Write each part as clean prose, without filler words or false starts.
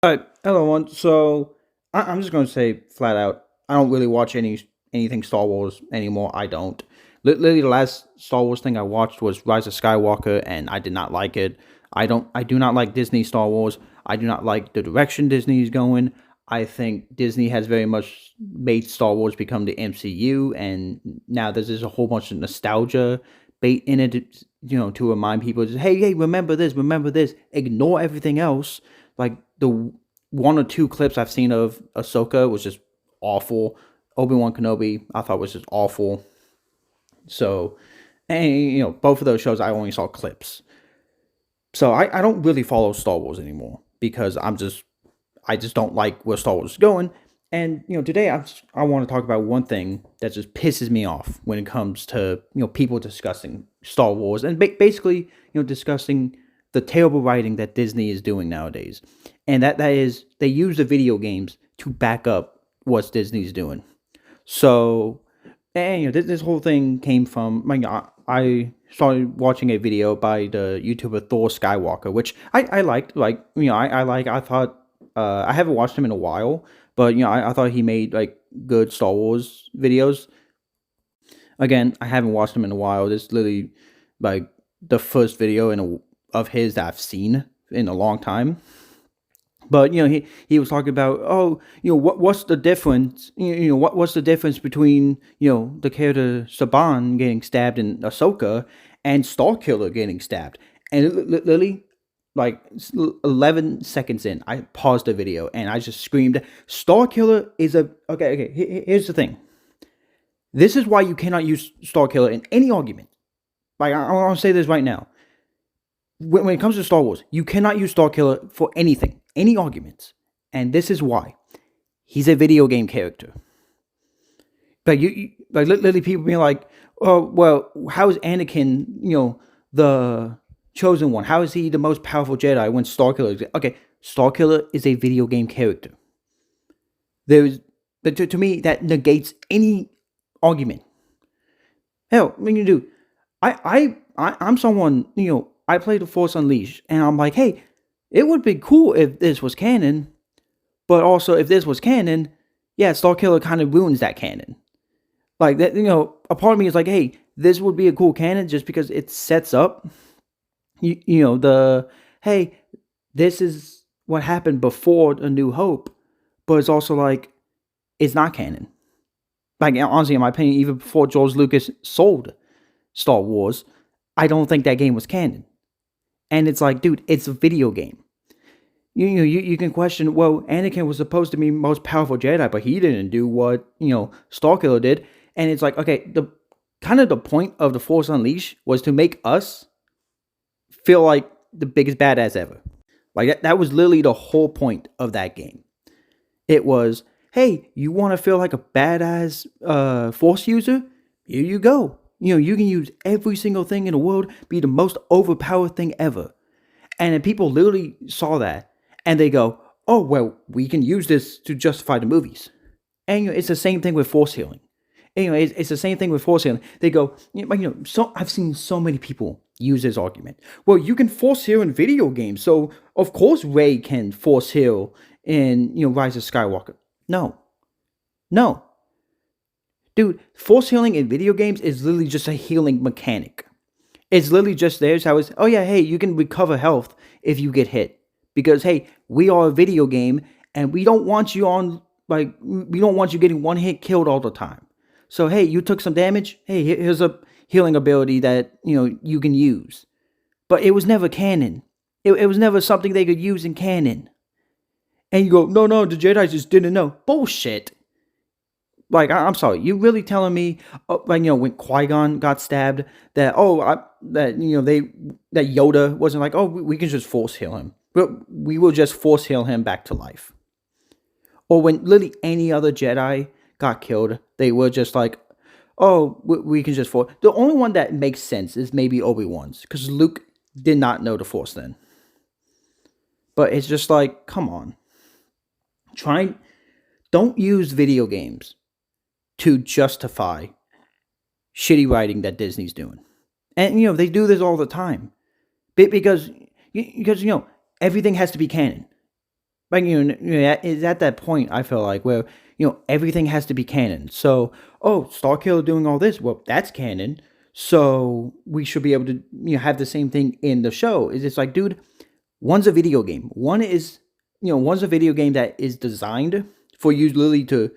Hello, everyone. So I'm just going to say flat out, I don't really watch anything Star Wars anymore. I don't. Literally, the last Star Wars thing I watched was Rise of Skywalker, and I did not like it. I do not like Disney Star Wars. I do not like the direction Disney is going. I think Disney has very much made Star Wars become the MCU, and now there's a whole bunch of nostalgia bait in it, to remind people, hey, remember this. Ignore everything else. Like the one or two clips I've seen of Ahsoka was just awful. Obi-Wan Kenobi I thought was just awful. So, and both of those shows I only saw clips. So I don't really follow Star Wars anymore because I just don't like where Star Wars is going. And today I want to talk about one thing that just pisses me off when it comes to people discussing Star Wars and basically discussing the terrible writing that Disney is doing nowadays, and that is they use the video games to back up what Disney's doing. So, and this whole thing came from I started watching a video by the YouTuber Thor Skywalker, which I liked. Like I thought I haven't watched him in a while, but I thought he made like good Star Wars videos. Again, I haven't watched him in a while. This is literally like the first video of his that I've seen in a long time. But he was talking about, oh, what's the difference? What's the difference between the character Saban getting stabbed in Ahsoka and Starkiller getting stabbed? And literally, like 11 seconds in, I paused the video and I just screamed, Starkiller is a okay. Here's the thing. This is why you cannot use Starkiller in any argument. Like I want to say this right now. When it comes to Star Wars, you cannot use Starkiller for anything, any arguments, and this is why. He's a video game character. Like like literally, people being like, "Oh, well, how is Anakin, the chosen one? How is he the most powerful Jedi when Starkiller is okay? Starkiller is a video game character. There's, but to me, that negates any argument. Hell, I mean, you do. I'm someone, I play The Force Unleashed, and I'm like, hey, it would be cool if this was canon, but also if this was canon, yeah, Starkiller kind of ruins that canon. Like that, a part of me is like, hey, this would be a cool canon just because it sets up, the hey, this is what happened before A New Hope, but it's also like it's not canon. Like honestly, in my opinion, even before George Lucas sold Star Wars, I don't think that game was canon. And it's like, dude, it's a video game. You can question, well, Anakin was supposed to be most powerful Jedi, but he didn't do what, Starkiller did. And it's like, okay, the kind of the point of The Force Unleashed was to make us feel like the biggest badass ever. Like that was literally the whole point of that game. It was, hey, you want to feel like a badass Force user? Here you go. You can use every single thing in the world, be the most overpowered thing ever. And then people literally saw that and they go, oh, well, we can use this to justify the movies. And it's the same thing with force healing. Anyway, it's the same thing with force healing. They go, so I've seen so many people use this argument. Well, you can force heal in video games, so of course Rey can force heal in Rise of Skywalker. No, no, dude, force healing in video games is literally just a healing mechanic. It's literally just there. So oh yeah, hey, you can recover health if you get hit. Because hey, we are a video game and we don't want you we don't want you getting one hit killed all the time. So hey, you took some damage. Hey, here's a healing ability that you can use. But it was never canon. It was never something they could use in canon. And you go, no, the Jedi just didn't know. Bullshit. Like I'm sorry, you really telling me, like when Qui-Gon got stabbed, that that Yoda wasn't like, oh, we can just force heal him, but we will just force heal him back to life. Or when literally any other Jedi got killed, they were just like, oh, we can just force. The only one that makes sense is maybe Obi-Wan's, because Luke did not know the Force then. But it's just like, come on, don't use video games to justify shitty writing that Disney's doing. And they do this all the time. Because everything has to be canon. Like is at that point I feel like where everything has to be canon. So Starkiller doing all this, well that's canon. So we should be able to have the same thing in the show. Is it's like, dude, one's a video game. One's a video game that is designed for you literally to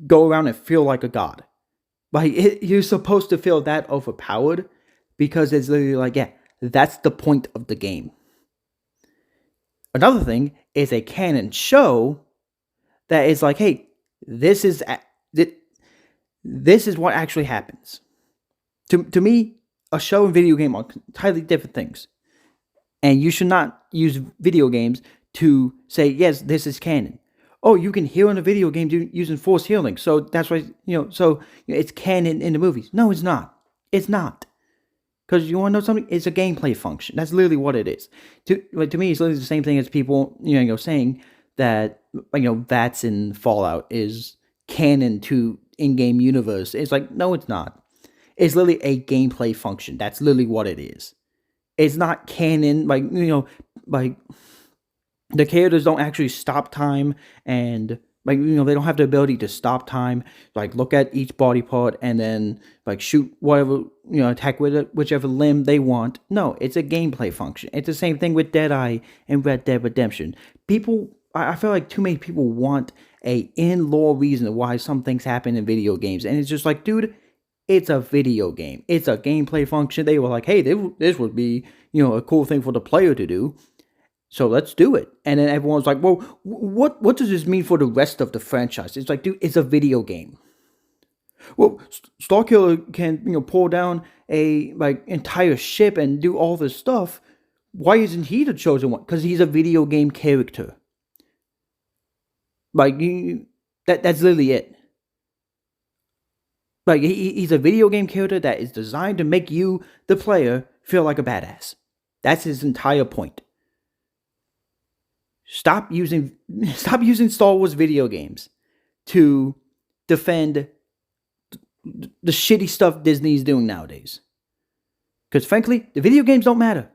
go around and feel like a god. Like you're supposed to feel that overpowered because it's literally like, yeah, that's the point of the game. Another thing is a canon show that is like, hey, this is what actually happens. To me, a show and video game are entirely different things, and you should not use video games to say yes, this is canon. Oh, you can heal in a video game using force healing, so that's why it's canon in the movies. No, it's not. It's not. Because you want to know something? It's a gameplay function. That's literally what it is. To me, it's literally the same thing as people, saying that, VATS in Fallout is canon to in-game universe. It's like, no, it's not. It's literally a gameplay function. That's literally what it is. It's not canon, like the characters don't actually stop time, and they don't have the ability to stop time, like look at each body part and then like shoot whatever, attack with it, whichever limb they want. No, it's a gameplay function. It's the same thing with Deadeye and Red Dead Redemption. I feel like too many people want a in-lore reason why some things happen in video games, and it's just like, dude, it's a video game. It's a gameplay function. They were like, hey, this would be, a cool thing for the player to do. So let's do it. And then everyone's like, well, what does this mean for the rest of the franchise? It's like, dude, it's a video game. Well, Starkiller can, pull down a entire ship and do all this stuff. Why isn't he the chosen one? Because he's a video game character. That's literally it. He's a video game character that is designed to make you, the player, feel like a badass. That's his entire point. Stop using Star Wars video games to defend the shitty stuff Disney's doing nowadays. Because frankly, the video games don't matter.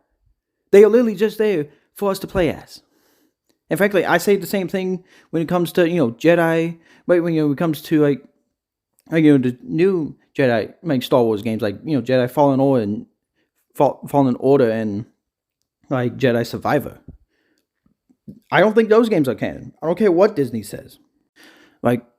They are literally just there for us to play as. And frankly, I say the same thing when it comes to, Jedi. When it comes to the new Jedi, Star Wars games, Jedi Fallen Order and Jedi Survivor. I don't think those games are canon. I don't care what Disney says.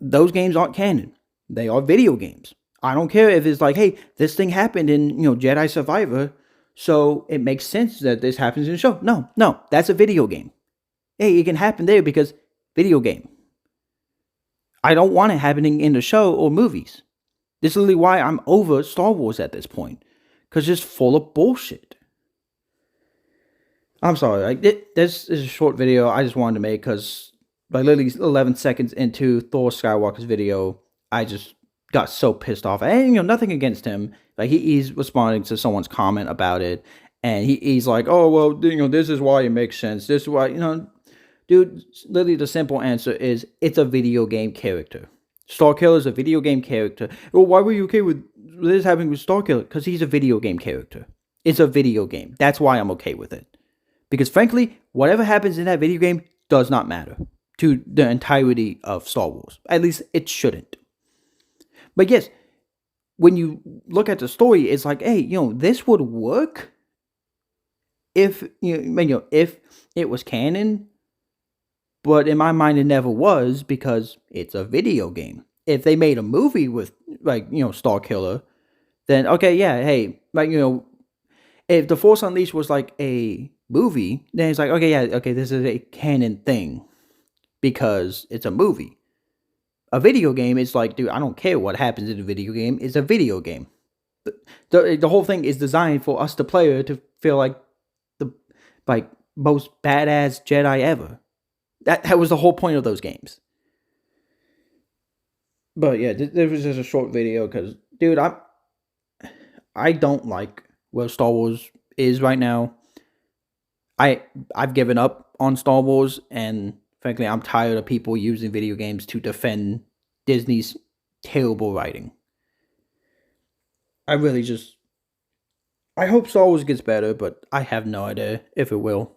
Those games aren't canon. They are video games. I don't care if it's like, hey, this thing happened in, Jedi Survivor, so it makes sense that this happens in the show. No, that's a video game. Hey, it can happen there because video game. I don't want it happening in the show or movies. This is literally why I'm over Star Wars at this point. Because it's full of bullshit. I'm sorry, this is a short video I just wanted to make because literally 11 seconds into Thor Skywalker's video, I just got so pissed off. And, nothing against him. He's responding to someone's comment about it, and he's like, oh, well, this is why it makes sense. This is why, dude, literally the simple answer is it's a video game character. Starkiller is a video game character. Well, why were you okay with this happening with Starkiller? Because he's a video game character. It's a video game. That's why I'm okay with it. Because frankly, whatever happens in that video game does not matter to the entirety of Star Wars. At least it shouldn't. But yes, when you look at the story, it's like, hey, this would work if if it was canon. But in my mind, it never was because it's a video game. If they made a movie with Starkiller, then okay, yeah, hey, if The Force Unleashed was a movie, then it's like, okay, yeah, okay, this is a canon thing because it's a movie. A video game is like, dude, I don't care what happens in a video game. It's a video game. The whole thing is designed for us, the player, to feel like the most badass Jedi ever. That was the whole point of those games. But yeah, this was just a short video because, dude, I don't like where Star Wars is right now. I've given up on Star Wars, and frankly, I'm tired of people using video games to defend Disney's terrible writing. I hope Star Wars gets better, but I have no idea if it will.